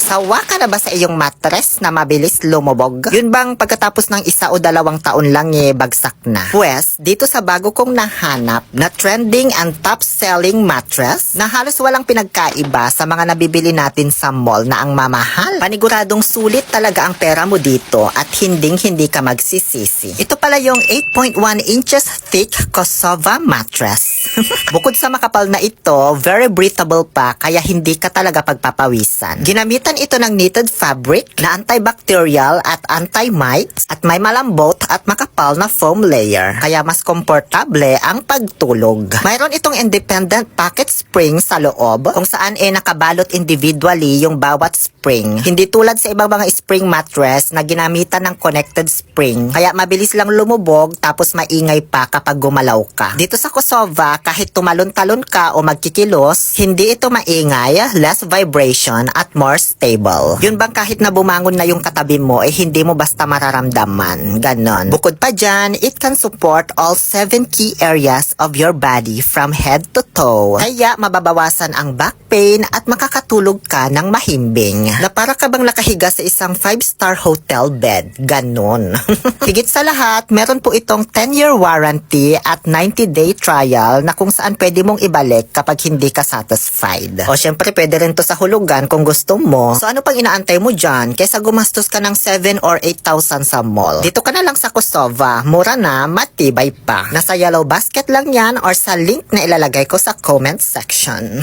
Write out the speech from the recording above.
Sawa ka na ba sa iyong mattress na mabilis lumubog? Yun bang pagkatapos ng 1 o 2 taon lang bagsak na? Pwes, dito sa bago kong nahanap na trending and top-selling mattress na halos walang pinagkaiba sa mga nabibili natin sa mall na ang mamahal. Paniguradong sulit talaga ang pera mo dito at hinding-hindi ka magsisisi. Ito pala yung 8.1 inches thick Kosova mattress. Bukod sa makapal na ito, very breathable pa kaya hindi ka talaga pagpapawisan. Ginamitan ito ng knitted fabric na antibacterial at anti-mites at may malambot at makapal na foam layer kaya mas komportable ang pagtulog. Mayroon itong independent pocket spring sa loob kung saan nakabalot individually yung bawat spring. Hindi tulad sa ibang mga spring mattress na ginamitan ng connected spring kaya mabilis lang lumubog tapos maingay pa kapag gumalaw ka. Dito sa Kosova, kahit tumalon-talon ka o magkikilos, hindi ito maingay, less vibration at more stable. Yun bang kahit na bumangon na yung katabi mo hindi mo basta mararamdaman. Ganon. Bukod pa dyan, it can support all 7 key areas of your body from head to toe. Kaya mababawasan ang back pain at makakatulog ka ng mahimbing. Na para ka bang nakahiga sa isang 5-star hotel bed. Ganon. Higit sa lahat, meron po itong 10-year warranty at 90-day trial na kung saan pwede mong ibalik kapag hindi ka satisfied. O syempre pwede rin to sa hulugan kung gusto mo. So ano pang inaantay mo dyan kaysa gumastos ka ng 7 or 8,000 sa mall? Dito ka na lang sa Kosova. Mura na, matibay pa. Nasa yellow basket lang yan or sa link na ilalagay ko sa comment section.